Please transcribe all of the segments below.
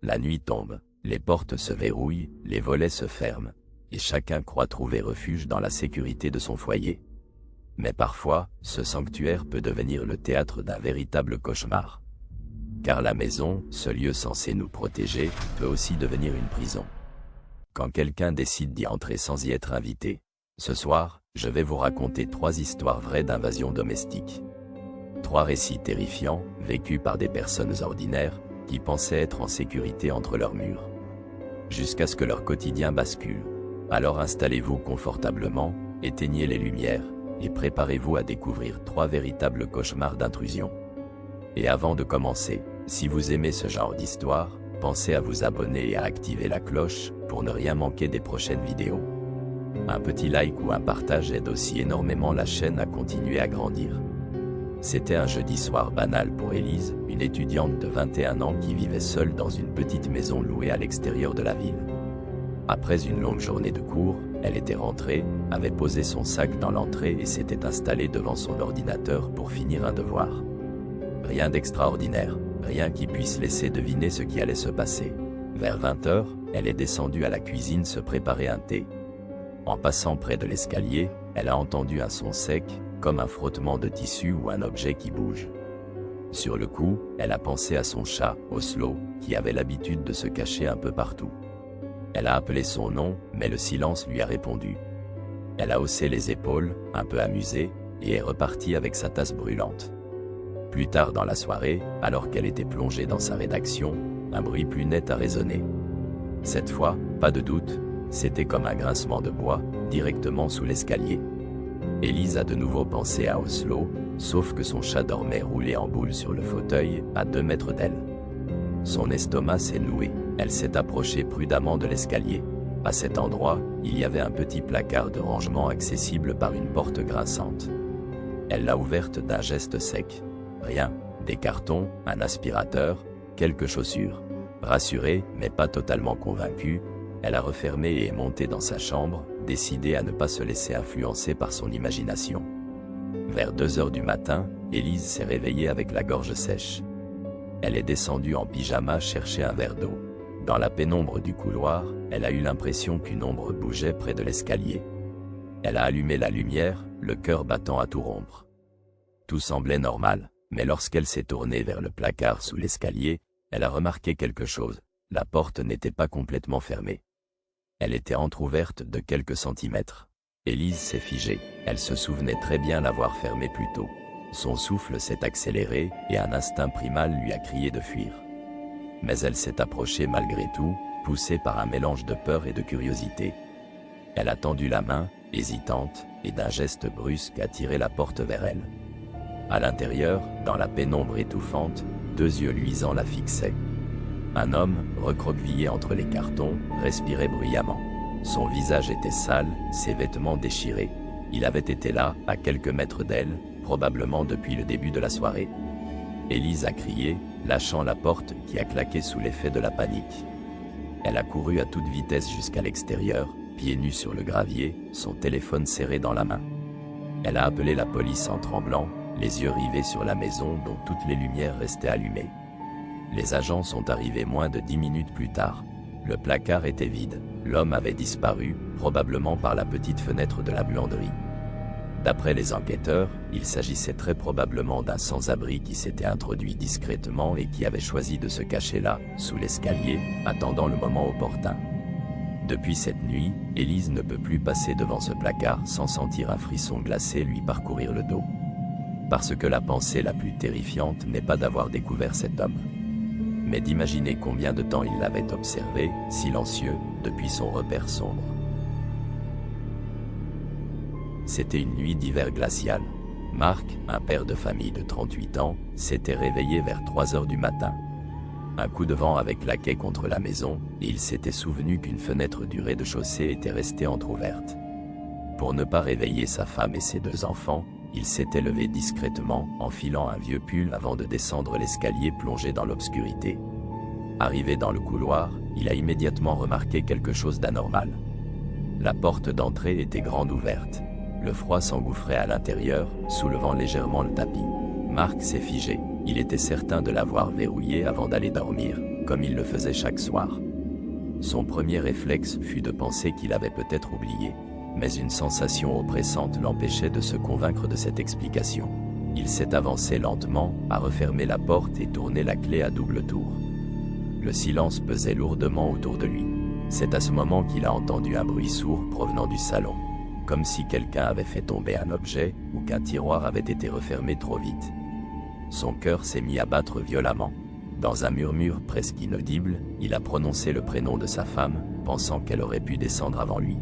La nuit tombe, les portes se verrouillent, les volets se ferment, et chacun croit trouver refuge dans la sécurité de son foyer. Mais parfois, ce sanctuaire peut devenir le théâtre d'un véritable cauchemar. Car la maison, ce lieu censé nous protéger, peut aussi devenir une prison. Quand quelqu'un décide d'y entrer sans y être invité. Ce soir, je vais vous raconter 3 histoires vraies d'invasion domestique. 3 récits terrifiants, vécus par des personnes ordinaires, qui pensaient être en sécurité entre leurs murs. Jusqu'à ce que leur quotidien bascule. Alors installez-vous confortablement, éteignez les lumières, et préparez-vous à découvrir 3 véritables cauchemars d'intrusion. Et avant de commencer, si vous aimez ce genre d'histoire, pensez à vous abonner et à activer la cloche, pour ne rien manquer des prochaines vidéos. Un petit like ou un partage aide aussi énormément la chaîne à continuer à grandir. C'était un jeudi soir banal pour Élise, une étudiante de 21 ans qui vivait seule dans une petite maison louée à l'extérieur de la ville. Après une longue journée de cours, elle était rentrée, avait posé son sac dans l'entrée et s'était installée devant son ordinateur pour finir un devoir. Rien d'extraordinaire, rien qui puisse laisser deviner ce qui allait se passer. Vers 20 h, elle est descendue à la cuisine se préparer un thé. En passant près de l'escalier, elle a entendu un son sec, comme un frottement de tissu ou un objet qui bouge. Sur le coup, elle a pensé à son chat, Oslo, qui avait l'habitude de se cacher un peu partout. Elle a appelé son nom, mais le silence lui a répondu. Elle a haussé les épaules, un peu amusée, et est repartie avec sa tasse brûlante. Plus tard dans la soirée, alors qu'elle était plongée dans sa rédaction, un bruit plus net a résonné. Cette fois, pas de doute, c'était comme un grincement de bois, directement sous l'escalier. Élise a de nouveau pensé à Oslo, sauf que son chat dormait roulé en boule sur le fauteuil, à 2 mètres d'elle. Son estomac s'est noué, elle s'est approchée prudemment de l'escalier. À cet endroit, il y avait un petit placard de rangement accessible par une porte grinçante. Elle l'a ouverte d'un geste sec. Rien, des cartons, un aspirateur, quelques chaussures. Rassurée, mais pas totalement convaincue, elle a refermé et est montée dans sa chambre, décidée à ne pas se laisser influencer par son imagination. Vers 2 h du matin, Élise s'est réveillée avec la gorge sèche. Elle est descendue en pyjama chercher un verre d'eau. Dans la pénombre du couloir, elle a eu l'impression qu'une ombre bougeait près de l'escalier. Elle a allumé la lumière, le cœur battant à tout rompre. Tout semblait normal, mais lorsqu'elle s'est tournée vers le placard sous l'escalier, elle a remarqué quelque chose. La porte n'était pas complètement fermée. Elle était entr'ouverte de quelques centimètres. Élise s'est figée, elle se souvenait très bien l'avoir fermée plus tôt. Son souffle s'est accéléré et un instinct primal lui a crié de fuir. Mais elle s'est approchée malgré tout, poussée par un mélange de peur et de curiosité. Elle a tendu la main, hésitante, et d'un geste brusque a tiré la porte vers elle. À l'intérieur, dans la pénombre étouffante, 2 yeux luisants la fixaient. Un homme, recroquevillé entre les cartons, respirait bruyamment. Son visage était sale, ses vêtements déchirés. Il avait été là, à quelques mètres d'elle, probablement depuis le début de la soirée. Élise a crié, lâchant la porte qui a claqué sous l'effet de la panique. Elle a couru à toute vitesse jusqu'à l'extérieur, pieds nus sur le gravier, son téléphone serré dans la main. Elle a appelé la police en tremblant, les yeux rivés sur la maison dont toutes les lumières restaient allumées. Les agents sont arrivés moins de 10 minutes plus tard. Le placard était vide, l'homme avait disparu, probablement par la petite fenêtre de la buanderie. D'après les enquêteurs, il s'agissait très probablement d'un sans-abri qui s'était introduit discrètement et qui avait choisi de se cacher là, sous l'escalier, attendant le moment opportun. Depuis cette nuit, Élise ne peut plus passer devant ce placard sans sentir un frisson glacé lui parcourir le dos. Parce que la pensée la plus terrifiante n'est pas d'avoir découvert cet homme, mais d'imaginer combien de temps il l'avait observé, silencieux, depuis son repère sombre. C'était une nuit d'hiver glacial. Marc, un père de famille de 38 ans, s'était réveillé vers 3 h du matin. Un coup de vent avait claqué contre la maison, et il s'était souvenu qu'une fenêtre du rez-de-chaussée était restée entr'ouverte. Pour ne pas réveiller sa femme et ses 2 enfants, il s'était levé discrètement, enfilant un vieux pull avant de descendre l'escalier plongé dans l'obscurité. Arrivé dans le couloir, il a immédiatement remarqué quelque chose d'anormal. La porte d'entrée était grande ouverte. Le froid s'engouffrait à l'intérieur, soulevant légèrement le tapis. Marc s'est figé. Il était certain de l'avoir verrouillé avant d'aller dormir, comme il le faisait chaque soir. Son premier réflexe fut de penser qu'il avait peut-être oublié, mais une sensation oppressante l'empêchait de se convaincre de cette explication. Il s'est avancé lentement, a refermé la porte et tourné la clé à double tour. Le silence pesait lourdement autour de lui. C'est à ce moment qu'il a entendu un bruit sourd provenant du salon, comme si quelqu'un avait fait tomber un objet ou qu'un tiroir avait été refermé trop vite. Son cœur s'est mis à battre violemment. Dans un murmure presque inaudible, il a prononcé le prénom de sa femme, pensant qu'elle aurait pu descendre avant lui.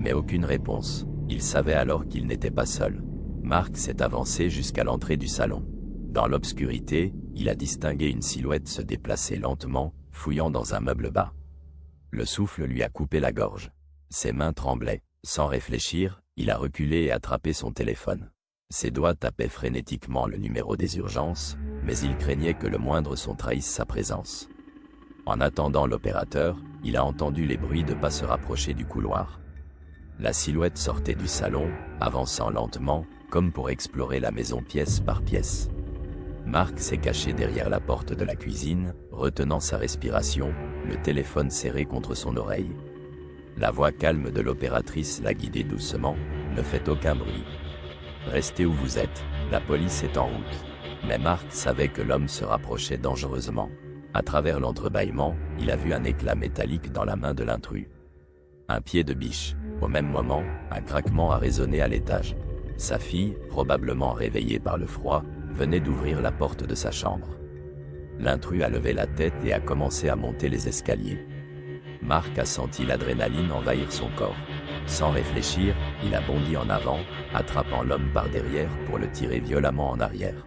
Mais aucune réponse. Il savait alors qu'il n'était pas seul. Marc s'est avancé jusqu'à l'entrée du salon. Dans l'obscurité, il a distingué une silhouette se déplacer lentement, fouillant dans un meuble bas. Le souffle lui a coupé la gorge. Ses mains tremblaient. Sans réfléchir, il a reculé et attrapé son téléphone. Ses doigts tapaient frénétiquement le numéro des urgences, mais il craignait que le moindre son trahisse sa présence. En attendant l'opérateur, il a entendu les bruits de pas se rapprocher du couloir. La silhouette sortait du salon, avançant lentement, comme pour explorer la maison pièce par pièce. Marc s'est caché derrière la porte de la cuisine, retenant sa respiration, le téléphone serré contre son oreille. La voix calme de l'opératrice l'a guidé doucement, « Ne faites aucun bruit. Restez où vous êtes, la police est en route. » Mais Marc savait que l'homme se rapprochait dangereusement. À travers l'entrebâillement, il a vu un éclat métallique dans la main de l'intrus. Un pied de biche. Au même moment, un craquement a résonné à l'étage. Sa fille, probablement réveillée par le froid, venait d'ouvrir la porte de sa chambre. L'intrus a levé la tête et a commencé à monter les escaliers. Marc a senti l'adrénaline envahir son corps. Sans réfléchir, il a bondi en avant, attrapant l'homme par derrière pour le tirer violemment en arrière.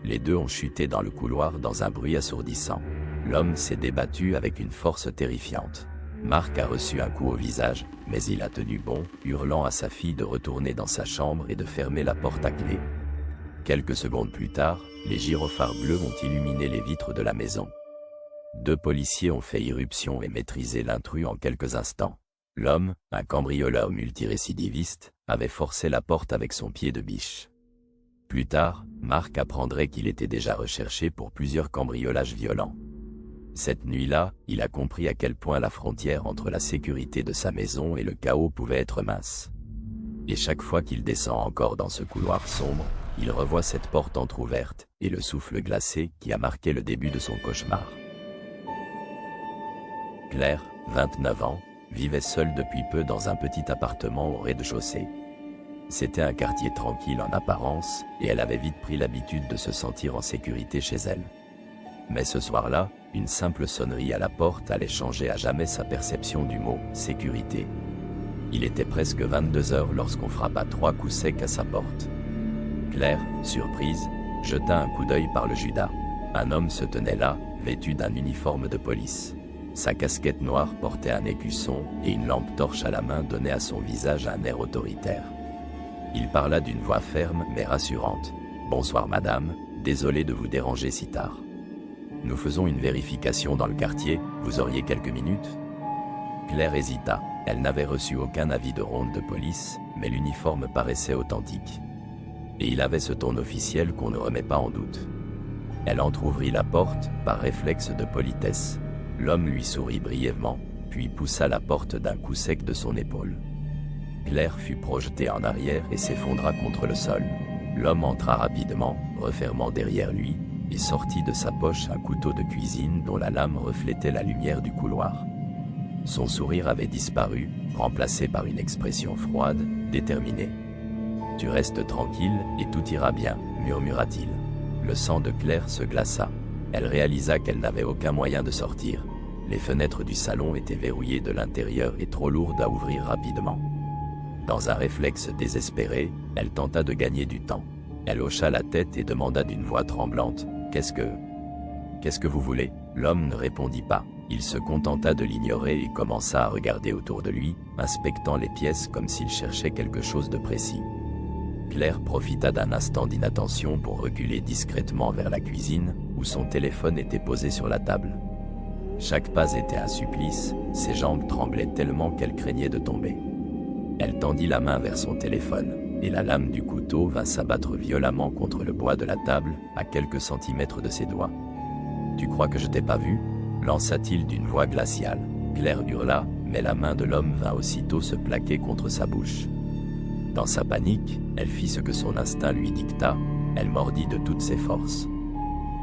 Les deux ont chuté dans le couloir dans un bruit assourdissant. L'homme s'est débattu avec une force terrifiante. Marc a reçu un coup au visage, mais il a tenu bon, hurlant à sa fille de retourner dans sa chambre et de fermer la porte à clé. Quelques secondes plus tard, les gyrophares bleus ont illuminé les vitres de la maison. 2 policiers ont fait irruption et maîtrisé l'intrus en quelques instants. L'homme, un cambrioleur multirécidiviste, avait forcé la porte avec son pied de biche. Plus tard, Marc apprendrait qu'il était déjà recherché pour plusieurs cambriolages violents. Cette nuit-là, il a compris à quel point la frontière entre la sécurité de sa maison et le chaos pouvait être mince. Et chaque fois qu'il descend encore dans ce couloir sombre, il revoit cette porte entr'ouverte et le souffle glacé qui a marqué le début de son cauchemar. Claire, 29 ans, vivait seule depuis peu dans un petit appartement au rez-de-chaussée. C'était un quartier tranquille en apparence, et elle avait vite pris l'habitude de se sentir en sécurité chez elle. Mais ce soir-là, une simple sonnerie à la porte allait changer à jamais sa perception du mot « sécurité ». Il était presque 22 heures lorsqu'on frappa 3 coups secs à sa porte. Claire, surprise, jeta un coup d'œil par le judas. Un homme se tenait là, vêtu d'un uniforme de police. Sa casquette noire portait un écusson et une lampe torche à la main donnait à son visage un air autoritaire. Il parla d'une voix ferme mais rassurante. « Bonsoir madame, désolé de vous déranger si tard. Nous faisons une vérification dans le quartier, vous auriez quelques minutes ?» Claire hésita. Elle n'avait reçu aucun avis de ronde de police, mais l'uniforme paraissait authentique. Et il avait ce ton officiel qu'on ne remet pas en doute. Elle entr'ouvrit la porte, par réflexe de politesse. L'homme lui sourit brièvement, puis poussa la porte d'un coup sec de son épaule. Claire fut projetée en arrière et s'effondra contre le sol. L'homme entra rapidement, refermant derrière lui, et sortit de sa poche un couteau de cuisine dont la lame reflétait la lumière du couloir. Son sourire avait disparu, remplacé par une expression froide, déterminée. « Tu restes tranquille et tout ira bien », murmura-t-il. Le sang de Claire se glaça. Elle réalisa qu'elle n'avait aucun moyen de sortir. Les fenêtres du salon étaient verrouillées de l'intérieur et trop lourdes à ouvrir rapidement. Dans un réflexe désespéré, elle tenta de gagner du temps. Elle hocha la tête et demanda d'une voix tremblante, « Qu'est-ce que vous voulez ?» L'homme ne répondit pas. Il se contenta de l'ignorer et commença à regarder autour de lui, inspectant les pièces comme s'il cherchait quelque chose de précis. Claire profita d'un instant d'inattention pour reculer discrètement vers la cuisine, où son téléphone était posé sur la table. Chaque pas était un supplice, ses jambes tremblaient tellement qu'elle craignait de tomber. Elle tendit la main vers son téléphone, et la lame du couteau vint s'abattre violemment contre le bois de la table, à quelques centimètres de ses doigts. « Tu crois que je t'ai pas vu ?» lança-t-il d'une voix glaciale. Claire hurla, mais la main de l'homme vint aussitôt se plaquer contre sa bouche. Dans sa panique, elle fit ce que son instinct lui dicta, elle mordit de toutes ses forces.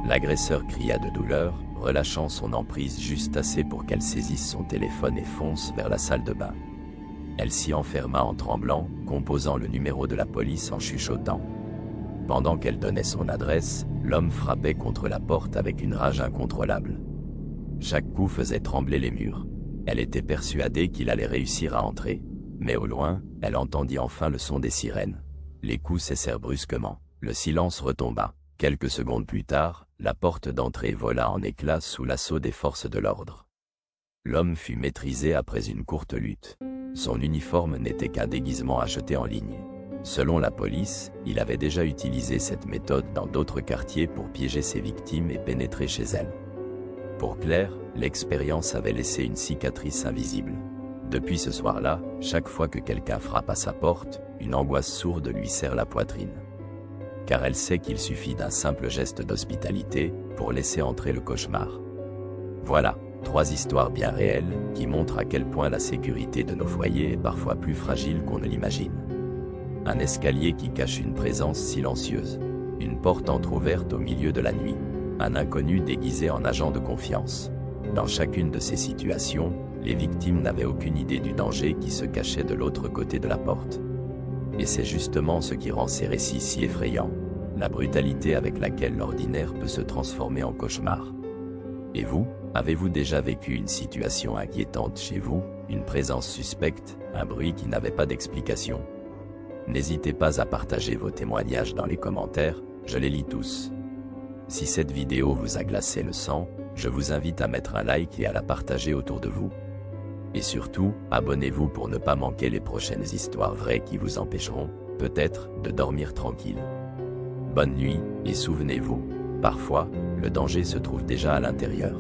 L'agresseur cria de douleur, relâchant son emprise juste assez pour qu'elle saisisse son téléphone et fonce vers la salle de bain. Elle s'y enferma en tremblant, composant le numéro de la police en chuchotant. Pendant qu'elle donnait son adresse, l'homme frappait contre la porte avec une rage incontrôlable. Chaque coup faisait trembler les murs. Elle était persuadée qu'il allait réussir à entrer. Mais au loin, elle entendit enfin le son des sirènes. Les coups cessèrent brusquement. Le silence retomba. Quelques secondes plus tard, la porte d'entrée vola en éclats sous l'assaut des forces de l'ordre. L'homme fut maîtrisé après une courte lutte. Son uniforme n'était qu'un déguisement acheté en ligne. Selon la police, il avait déjà utilisé cette méthode dans d'autres quartiers pour piéger ses victimes et pénétrer chez elles. Pour Claire, l'expérience avait laissé une cicatrice invisible. Depuis ce soir-là, chaque fois que quelqu'un frappe à sa porte, une angoisse sourde lui serre la poitrine. Car elle sait qu'il suffit d'un simple geste d'hospitalité pour laisser entrer le cauchemar. Voilà, 3 histoires bien réelles qui montrent à quel point la sécurité de nos foyers est parfois plus fragile qu'on ne l'imagine. Un escalier qui cache une présence silencieuse. Une porte entr'ouverte au milieu de la nuit. Un inconnu déguisé en agent de confiance. Dans chacune de ces situations, les victimes n'avaient aucune idée du danger qui se cachait de l'autre côté de la porte. Et c'est justement ce qui rend ces récits si effrayants, la brutalité avec laquelle l'ordinaire peut se transformer en cauchemar. Et vous, avez-vous déjà vécu une situation inquiétante chez vous, une présence suspecte, un bruit qui n'avait pas d'explication? N'hésitez pas à partager vos témoignages dans les commentaires, je les lis tous. Si cette vidéo vous a glacé le sang, je vous invite à mettre un like et à la partager autour de vous. Et surtout, abonnez-vous pour ne pas manquer les prochaines histoires vraies qui vous empêcheront, peut-être, de dormir tranquille. Bonne nuit, et souvenez-vous, parfois, le danger se trouve déjà à l'intérieur.